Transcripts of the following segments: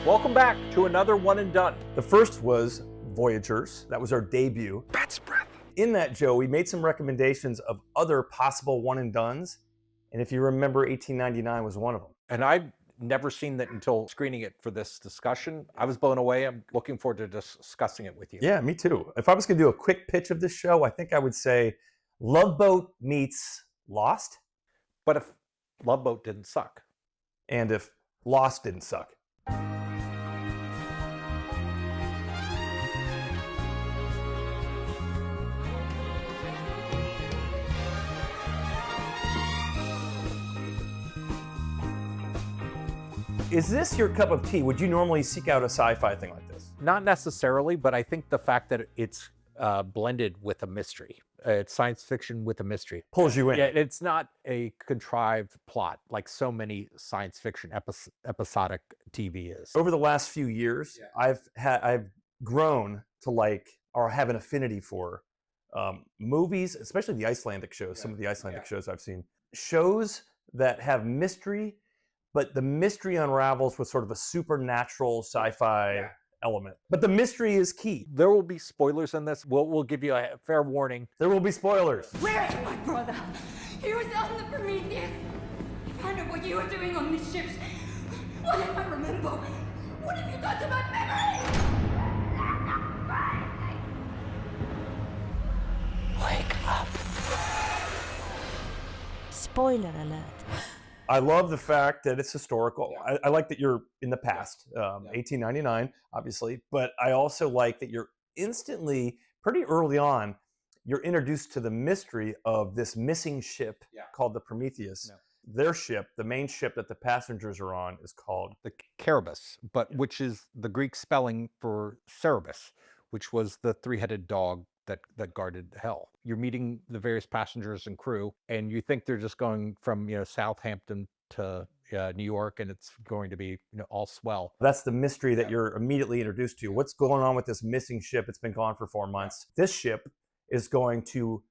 Welcome back to another one and done. The first was Voyagers. That was our debut. Bat's breath. In that, Joe, we made some recommendations of other possible one and dones. And if you remember, 1899 was one of them. And I've never seen that until screening it for this discussion. I was blown away. I'm looking forward to discussing it with you. Yeah, me too. If I was going to do a quick pitch of this show, I think I would say Love Boat meets Lost. But if Love Boat didn't suck. And if Lost didn't suck. Is this your cup of tea? Would you normally seek out a sci-fi thing like this? Not necessarily, but I think the fact that it's blended with a mystery. It's science fiction with a mystery. Pulls you in. Yeah, it's not a contrived plot like so many science fiction episodic TV is. Over the last few years, I've grown to like or have an affinity for movies, especially the Icelandic shows. Some of the Icelandic shows I've seen. Shows that have mystery, but the mystery unravels with sort of a supernatural sci-fi element. But the mystery is key. There will be spoilers in this. We'll give you a fair warning. There will be spoilers. Where is my brother? He was on the Prometheus. I found out what you were doing on these ships. What if I remember? What have you got to my memory? Wake up. Spoiler alert. I love the fact that it's historical. I like that you're in the past, 1899, obviously, but I also like that you're instantly, pretty early on, you're introduced to the mystery of this missing ship called the Prometheus. Their ship, the main ship that the passengers are on, is called the Cerberus, but which is the Greek spelling for Cerberus, which was the three-headed dog that guarded hell. You're meeting the various passengers and crew, and you think they're just going from Southampton to New York, and it's going to be all swell. That's the mystery that you're immediately introduced to. What's going on with this missing ship? It's been gone for 4 months. This ship is going to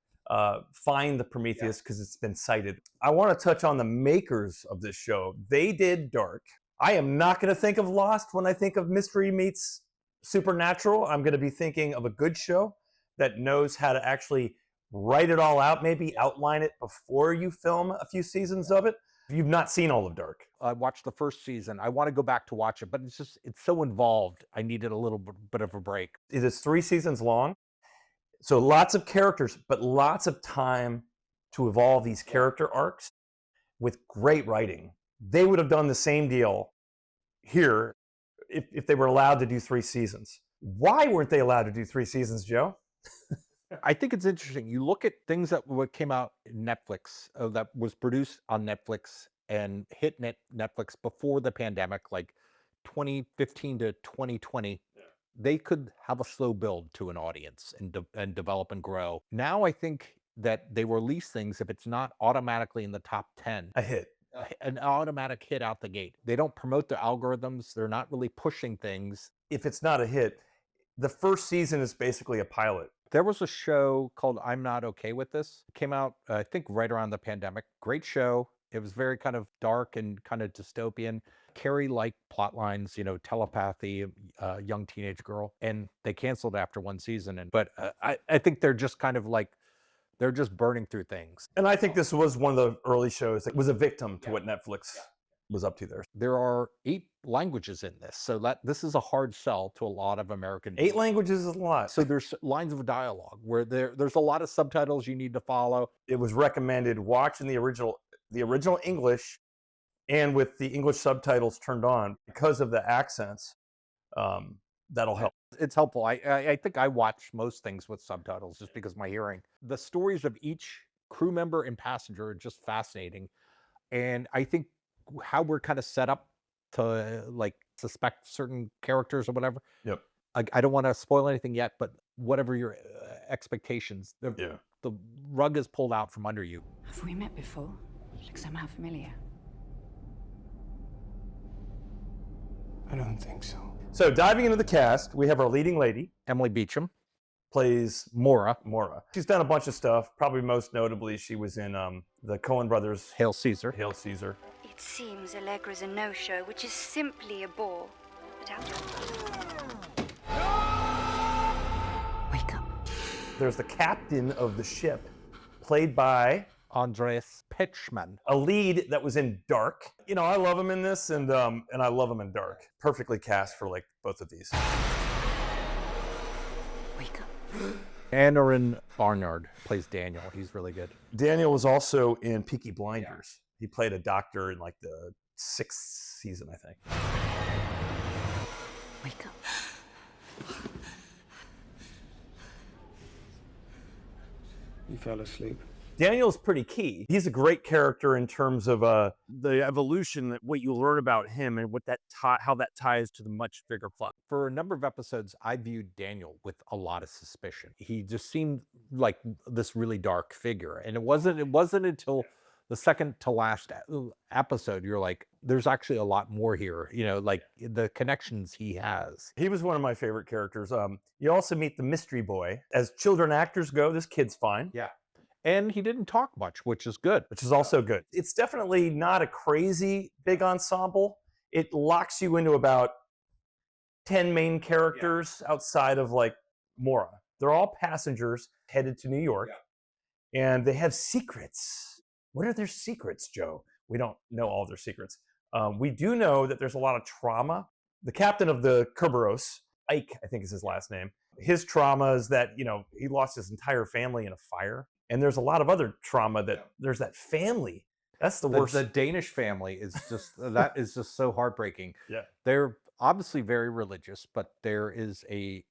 find the Prometheus because it's been sighted. I want to touch on the makers of this show. They did Dark. I am not going to think of Lost when I think of mystery meets supernatural. I'm going to be thinking of a good show that knows how to actually write it all out, maybe outline it before you film a few seasons of it. You've not seen all of Dark. I watched the first season. I want to go back to watch it, but it's so involved. I needed a little bit of a break. It is 3 seasons long. So lots of characters, but lots of time to evolve these character arcs with great writing. They would have done the same deal here if they were allowed to do 3 seasons. Why weren't they allowed to do 3 seasons, Joe? I think it's interesting. You look at things that came out in Netflix, that was produced on Netflix and hit Netflix before the pandemic, like 2015 to 2020. They could have a slow build to an audience and develop and grow. Now I think that they release things if it's not automatically in the top 10. A hit. An automatic hit out the gate. They don't promote their algorithms. They're not really pushing things. If it's not a hit, the first season is basically a pilot. There was a show called I'm Not Okay With This. It came out, I think, right around the pandemic. Great show. It was very kind of dark and kind of dystopian. Carrie-like plot lines, telepathy, young teenage girl. And they canceled after 1 season. But I think they're just kind of like, they're just burning through things. And I think this was one of the early shows that was a victim to what Netflix was up to there. There are 8 languages in this, so this is a hard sell to a lot of American. 8 languages is a lot. So there's lines of dialogue where there's a lot of subtitles you need to follow. It was recommended watching the original English and with the English subtitles turned on because of the accents. That'll help. It's helpful. I think I watch most things with subtitles just because of my hearing. The stories of each crew member and passenger are just fascinating, and I think how we're kind of set up to like suspect certain characters or whatever. Yep. I don't want to spoil anything yet, but whatever your expectations, the rug is pulled out from under you. Have we met before? You look somehow familiar. I don't think so. So diving into the cast, we have our leading lady. Emily Beecham Plays Mora. She's done a bunch of stuff. Probably most notably, she was in the Coen brothers' Hail Caesar. Hail Caesar. It seems Allegra's a no-show, which is simply a bore. Wake up. There's the captain of the ship, played by Andreas Pitchman. a lead that was in Dark. You know, I love him in this, and I love him in Dark. Perfectly cast for like both of these. Wake up. Aaron Barnard plays Daniel. He's really good. Daniel was also in Peaky Blinders. He played a doctor in like the 6th season, I think. Wake up. You fell asleep. Daniel's pretty key. He's a great character in terms of the evolution, that what you learn about him and what that how that ties to the much bigger plot. For a number of episodes, I viewed Daniel with a lot of suspicion. He just seemed like this really dark figure. And it wasn't until the second to last episode, you're like, there's actually a lot more here, you know, like the connections he has. He was one of my favorite characters. You also meet the mystery boy. As children actors go, this kid's fine. Yeah. And he didn't talk much, which is good. Which is also good. It's definitely not a crazy big ensemble. It locks you into about 10 main characters outside of like Mora. They're all passengers headed to New York, and they have secrets. What are their secrets, Joe? We don't know all their secrets. We do know that there's a lot of trauma. The captain of the Kerberos, Ike, I think is his last name. His trauma is that, you know, he lost his entire family in a fire. And there's a lot of other trauma that there's that family. That's the worst. The Danish family is just, that is just so heartbreaking. Yeah. They're obviously very religious, but there is a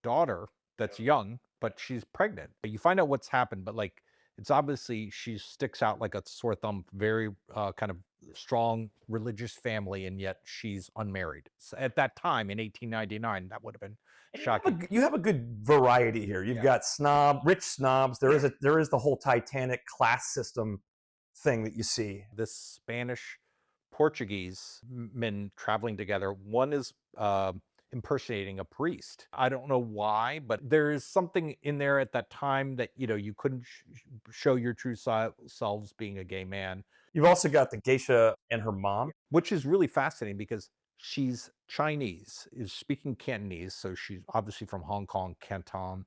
daughter that's young, but she's pregnant. You find out what's happened, but like, it's obviously she sticks out like a sore thumb, very kind of strong religious family, and yet she's unmarried. So at that time in 1899, that would have been shocking. You have a good variety here. You've got rich snobs. There is the whole Titanic class system thing that you see. This Spanish Portuguese men traveling together. One is impersonating a priest. I don't know why, but there is something in there at that time that, you know, you couldn't show your true selves being a gay man. You've also got the geisha and her mom, which is really fascinating because she's Chinese, is speaking Cantonese, so she's obviously from Hong Kong, Canton,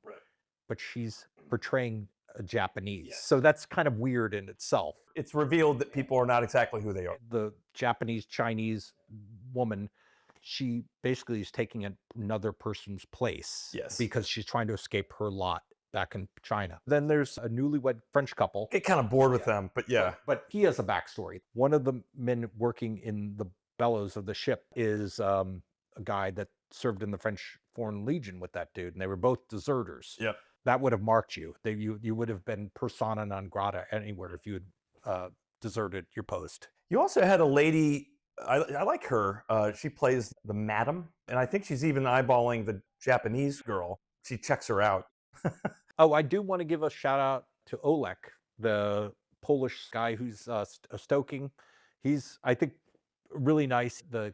but she's portraying a Japanese. So that's kind of weird in itself. It's revealed that people are not exactly who they are. The Japanese Chinese woman, she basically is taking another person's place. Yes. Because she's trying to escape her lot back in China. Then there's a newlywed French couple. Get kind of bored with them, but yeah. But he has a backstory. One of the men working in the bellows of the ship is a guy that served in the French Foreign Legion with that dude, and they were both deserters. Yep. That would have marked you. You would have been persona non grata anywhere if you had deserted your post. You also had a lady, I like her. She plays the madam, and I think she's even eyeballing the Japanese girl. She checks her out. Oh, I do want to give a shout out to Olek, the Polish guy who's stoking. He's, I think, really nice. The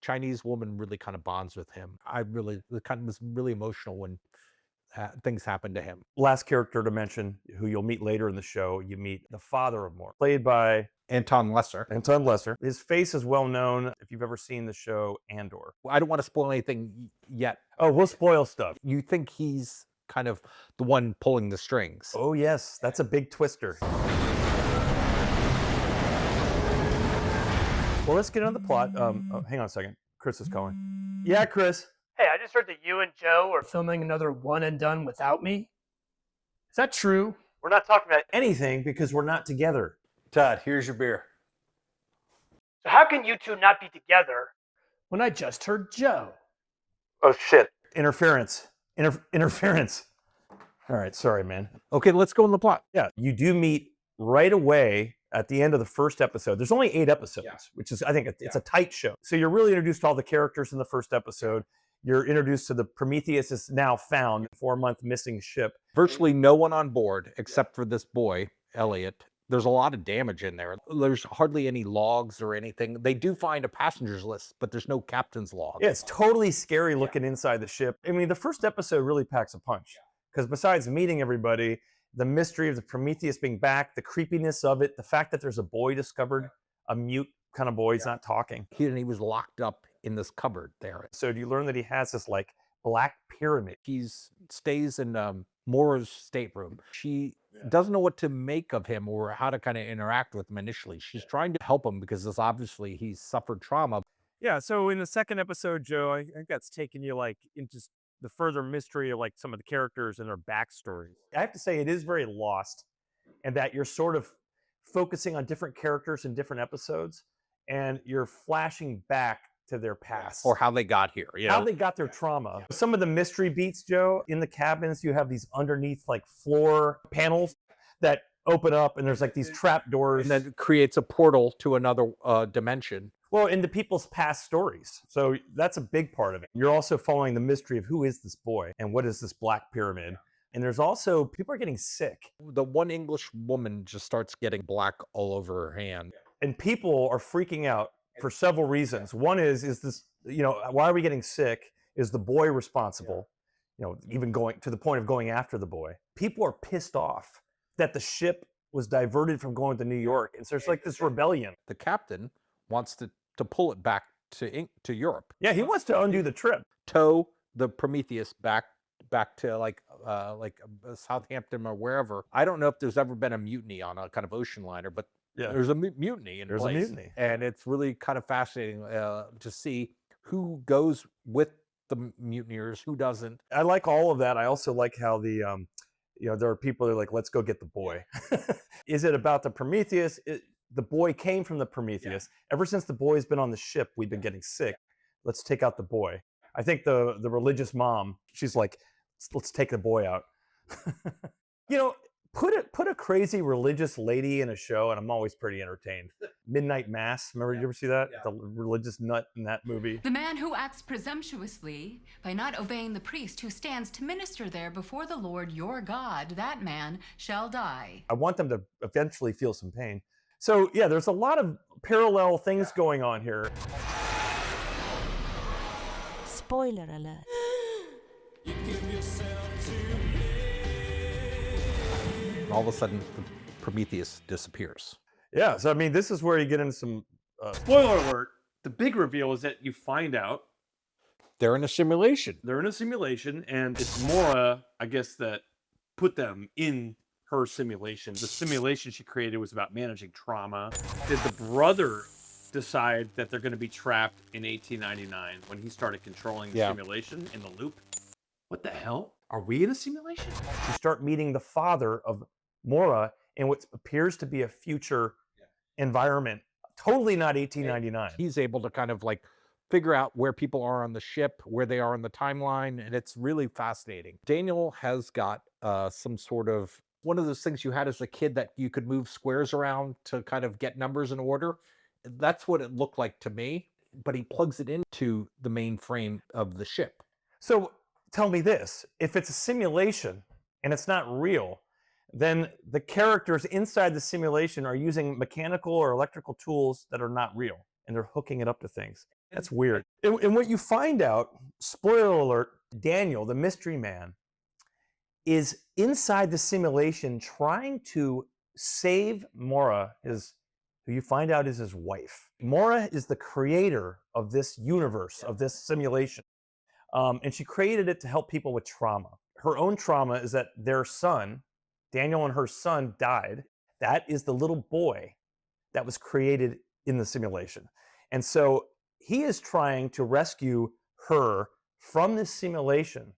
Chinese woman really kind of bonds with him. Was really emotional when things happened to him. Last character to mention, who you'll meet later in the show, you meet the father of Mora, played by Anton Lesser. Anton Lesser. His face is well known if you've ever seen the show Andor. I don't want to spoil anything yet. Oh, we'll spoil stuff. You think he's kind of the one pulling the strings. Oh, yes. That's a big twister. Well, let's get on the plot. Hang on a second. Chris is calling. Yeah, Chris. Hey, I just heard that you and Joe are filming another One and Done without me. Is that true? We're not talking about anything because we're not together. Todd, here's your beer. So how can you two not be together when I just heard Joe? Oh, shit. Interference. Interference. All right. Sorry, man. Okay, let's go in the plot. Yeah. You do meet right away at the end of the first episode. There's only 8 episodes, which is, I think, it's a tight show. So you're really introduced to all the characters in the first episode. You're introduced to the Prometheus is now found, 4-month missing ship. Virtually no one on board except for this boy, Elliot. There's a lot of damage in there. There's hardly any logs or anything. They do find a passenger's list, but there's no captain's log. Yeah, it's totally scary looking inside the ship. I mean, the first episode really packs a punch. Because besides meeting everybody, the mystery of the Prometheus being back, the creepiness of it, the fact that there's a boy discovered, a mute kind of boy. He's not talking. He was locked up in this cupboard there. So do you learn that he has this like black pyramid? He stays in Mora's stateroom. She doesn't know what to make of him or how to kind of interact with him initially. She's trying to help him because this obviously he's suffered trauma. Yeah, so in the second episode, Joe, I think that's taking you like into the further mystery of like some of the characters and their backstories. I have to say it is very lost, and that you're sort of focusing on different characters in different episodes, and you're flashing back to their past Or how they got here. You how know? they got their trauma. Some of the mystery beats, Joe, in the cabins, you have these underneath like floor panels that open up, and there's like these trap doors. And then it creates a portal to another dimension. Well, into people's past stories. So that's a big part of it. You're also following the mystery of who is this boy and what is this black pyramid. And there's also people are getting sick, The one English woman just starts getting black all over her hand. and people are freaking out for several reasons. One is this, why are we getting sick? Is the boy responsible? Even going to the point of going after the boy. People are pissed off that the ship was diverted from going to New York. And so there's like this rebellion. The captain wants to pull it back to Europe. Yeah, he wants to undo the trip. Tow the Prometheus back to like Southampton or wherever. I don't know if there's ever been a mutiny on a kind of ocean liner, but Yeah. there's a mutiny in There's a place. mutiny. And it's really kind of fascinating to see who goes with the mutineers, who doesn't. I like all of that. I also like how the there are people that are like, let's go get the boy. Is it about the Prometheus? The boy came from the Prometheus. Ever since the boy's been on the ship, we've been getting sick. Let's take out the boy. I think the religious mom, she's like, let's take the boy out. Put a crazy religious lady in a show, and I'm always pretty entertained. Midnight Mass. Remember, you ever see that? The religious nut in that movie. The man who acts presumptuously by not obeying the priest who stands to minister there before the Lord your God, that man shall die. I want them to eventually feel some pain. So yeah, there's a lot of parallel things going on here. Spoiler alert. All of a sudden, the Prometheus disappears. Yeah, so I mean, this is where you get into some. Spoiler alert, the big reveal is that you find out They're in a simulation. they're in a simulation, and it's Mora, I guess, that put them in her simulation. The simulation she created was about managing trauma. Did the brother decide that they're going to be trapped in 1899 when he started controlling the simulation in the loop? What the hell? Are we in a simulation? You start meeting the father of Mora in what appears to be a future environment. Totally not 1899. He's able to kind of like figure out where people are on the ship, where they are in the timeline, and it's really fascinating. Daniel has got some sort of one of those things you had as a kid that you could move squares around to kind of get numbers in order. That's what it looked like to me, but he plugs it into the mainframe of the ship. So tell me this, if it's a simulation and it's not real, then the characters inside the simulation are using mechanical or electrical tools that are not real, and they're hooking it up to things. That's weird. And what you find out, spoiler alert, Daniel, the mystery man, is inside the simulation trying to save Mora, who you find out is his wife. Mora is the creator of this universe, of this simulation. And she created it to help people with trauma. Her own trauma is that their son, Daniel and her son, died. That is the little boy that was created in the simulation. And so he is trying to rescue her from this simulation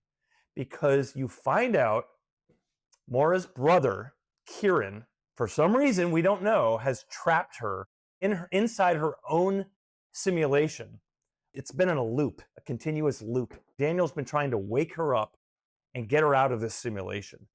because you find out Mora's brother, Kieran, for some reason we don't know, has trapped her inside her own simulation. It's been in a loop, a continuous loop. Daniel's been trying to wake her up and get her out of this simulation.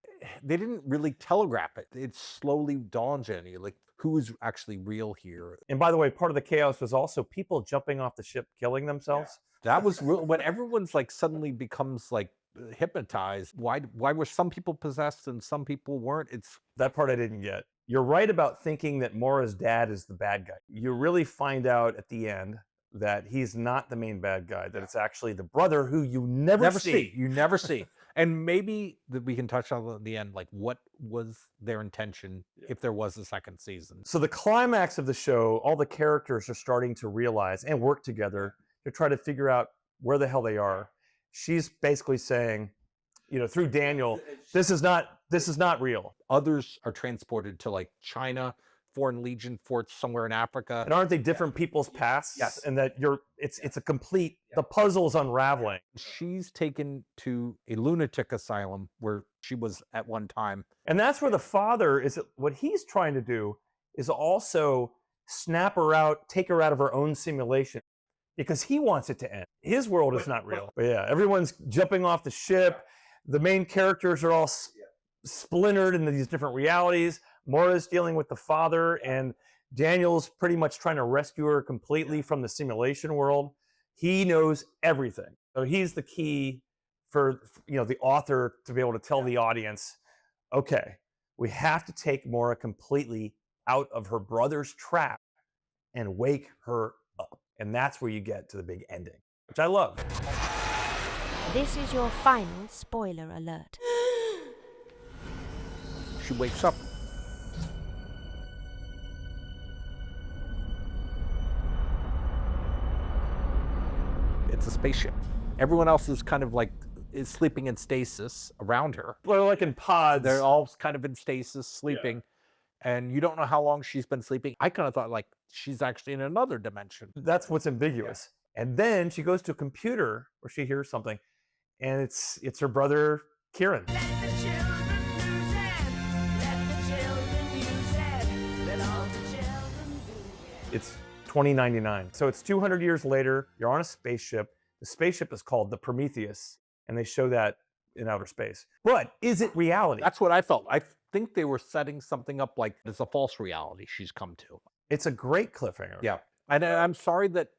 They didn't really telegraph it. It slowly dawns on you, like, who's actually real here? And by the way, part of the chaos was also people jumping off the ship, killing themselves. That was real. When everyone's like suddenly becomes like hypnotized. Why were some people possessed and some people weren't? It's that part I didn't get. You're right about thinking that Mora's dad is the bad guy. You really find out at the end that he's not the main bad guy, that it's actually the brother who you never see. You never see. And maybe that we can touch on at the end, like what was their intention if there was a second season. So the climax of the show, all the characters are starting to realize and work together to try to figure out where the hell they are. She's basically saying, through Daniel, this is not real. Others are transported to like China, Foreign Legion forts somewhere in Africa. And aren't they different people's pasts? Yes. And that it's a complete, the puzzle is unraveling. She's taken to a lunatic asylum where she was at one time. And that's where the father what he's trying to do is also snap her out, take her out of her own simulation, because he wants it to end. His world is not real. But yeah, everyone's jumping off the ship. The main characters are all splintered into these different realities. Mora's dealing with the father, and Daniel's pretty much trying to rescue her completely from the simulation world. He knows everything. So he's the key for the author to be able to tell the audience, okay, we have to take Mora completely out of her brother's trap and wake her up. And that's where you get to the big ending, which I love. This is your final spoiler alert. She wakes up. It's a spaceship. Everyone else is kind of like is sleeping in stasis around her. They're like in pods. They're all kind of in stasis, sleeping. And you don't know how long she's been sleeping. I kind of thought like she's actually in another dimension. That's what's ambiguous. And then she goes to a computer where she hears something, and it's her brother Kieran. It's 2099. So it's 200 years later. You're on a spaceship. The spaceship is called the Prometheus, and they show that in outer space. But is it reality? That's what I felt. I think they were setting something up like it's a false reality she's come to. It's a great cliffhanger. Yeah. And I'm sorry that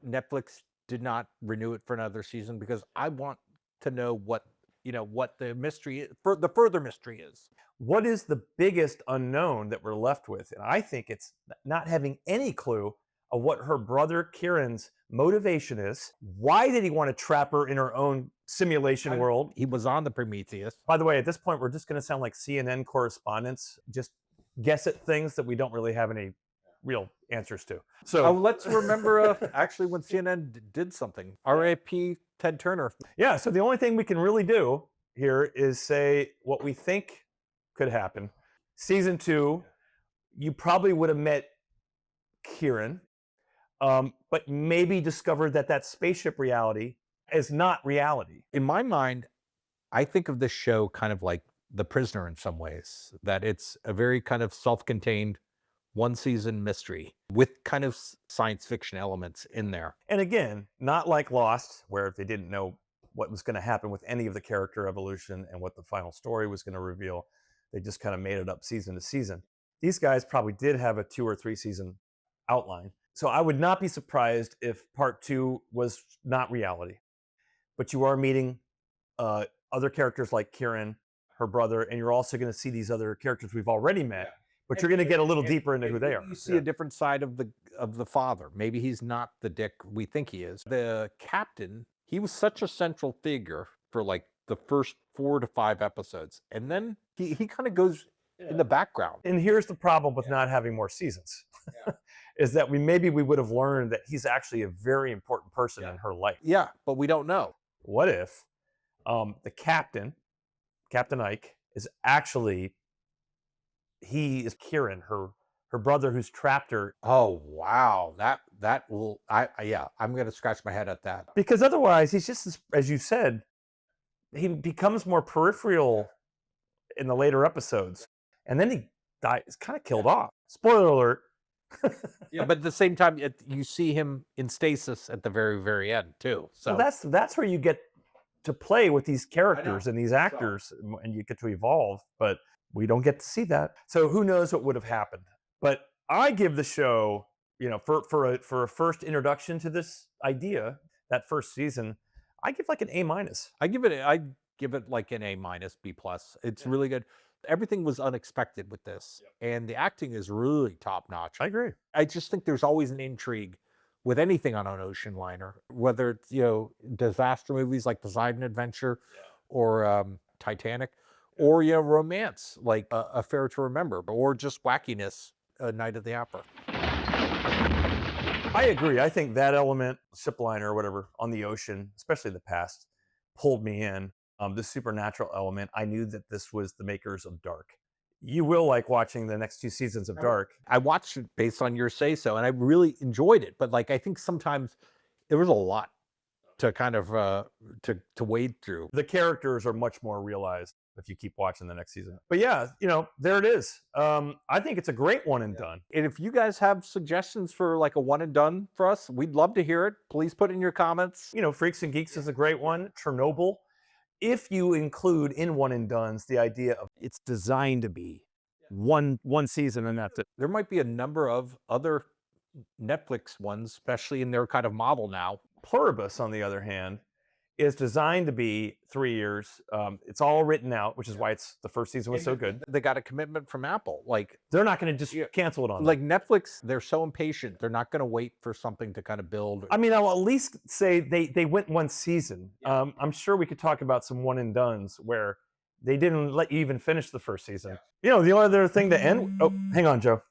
Netflix did not renew it for another season, because I want to know what the mystery is, the further mystery is. What is the biggest unknown that we're left with? And I think it's not having any clue of what her brother Kieran's motivation is. Why did he want to trap her in her own simulation world? He was on the Prometheus. By the way, at this point, we're just going to sound like CNN correspondents, just guess at things that we don't really have any real answers to. So let's remember actually when CNN did something. R.I.P. Ted Turner. Yeah, so the only thing we can really do here is say what we think could happen. Season 2, you probably would have met Kieran, but maybe discovered that spaceship reality is not reality. In my mind, I think of this show kind of like The Prisoner in some ways, that it's a very kind of self-contained one-season mystery with kind of science fiction elements in there. And again, not like Lost, where they didn't know what was going to happen with any of the character evolution and what the final story was going to reveal. They just kind of made it up season to season. These guys probably did have a 2 or 3 season outline. So I would not be surprised if part 2 was not reality. But you are meeting other characters like Kieran, her brother, and you're also going to see these other characters we've already met. But you're going to get a little deeper into who they are. You see a different side of the father. Maybe he's not the dick we think he is. The captain, he was such a central figure for like the first 4 to 5 episodes. And then he kind of goes in the background. And here's the problem with not having more seasons, is that we would have learned that he's actually a very important person in her life. Yeah, but we don't know. What if the captain, Captain Ike, is actually, he is Kieran, her brother who's trapped her. Oh, wow. That will, I'm going to scratch my head at that. Because otherwise, he's just, as you said, he becomes more peripheral in the later episodes. And then he is kind of killed off. Spoiler alert. Yeah, but at the same time, you see him in stasis at the very, very end, too. So well, that's where you get to play with these characters and these actors, and you get to evolve. But we don't get to see that. So who knows what would have happened. But I give the show, for a first introduction to this idea, that first season, I give like an A-. I give it like an A-, B+. It's really good. Everything was unexpected with this, and the acting is really top notch. I agree. I just think there's always an intrigue with anything on an ocean liner, whether it's, disaster movies like Poseidon Adventure or Titanic, or, romance like Affair to Remember, or just wackiness, Night at the Opera. I agree. I think that element, ship liner or whatever, on the ocean, especially the past, pulled me in. The supernatural element, I knew that this was the makers of Dark. You will like watching the next 2 seasons of Dark. I watched it based on your say so, and I really enjoyed it. But like, I think sometimes there was a lot to kind of to wade through. The characters are much more realized if you keep watching the next season. But yeah, there it is. I think it's a great one and done. And if you guys have suggestions for like a one and done for us, we'd love to hear it. Please put in your comments. Freaks and Geeks is a great one. Chernobyl. If you include in one and dones the idea of it's designed to be one season and that's it. There might be a number of other Netflix ones, especially in their kind of model now. Pluribus, on the other hand, is designed to be 3 years. It's all written out, which is why the first season was so good. They got a commitment from Apple. Like, they're not going to just cancel it on them. Like Netflix, they're so impatient. They're not going to wait for something to kind of build. I mean, I'll at least say they went one season. I'm sure we could talk about some one and dones where they didn't let you even finish the first season. The only other thing to end. Oh, hang on, Joe.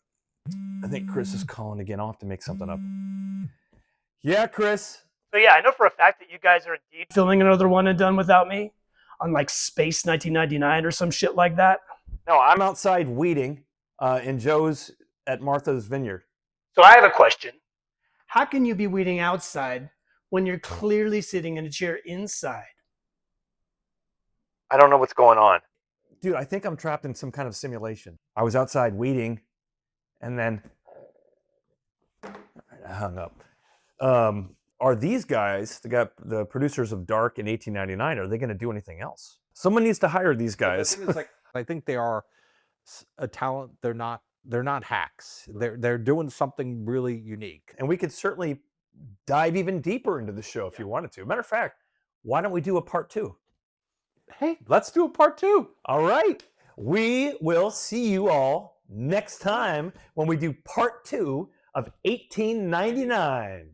I think Chris is calling again. I'll have to make something up. Yeah, Chris. So yeah, I know for a fact that you guys are indeed filming another one and done without me on like Space 1999 or some shit like that. No, I'm outside weeding, and Joe's at Martha's Vineyard. So I have a question. How can you be weeding outside when you're clearly sitting in a chair inside? I don't know what's going on. Dude, I think I'm trapped in some kind of simulation. I was outside weeding, and then I hung up. Are these guys, the producers of Dark in 1899, are they going to do anything else? Someone needs to hire these guys. I think they are a talent. They're not hacks. They're doing something really unique. And we could certainly dive even deeper into the show if you wanted to. Matter of fact, why don't we do a part 2? Hey, let's do a part 2. All right. We will see you all next time when we do part 2 of 1899.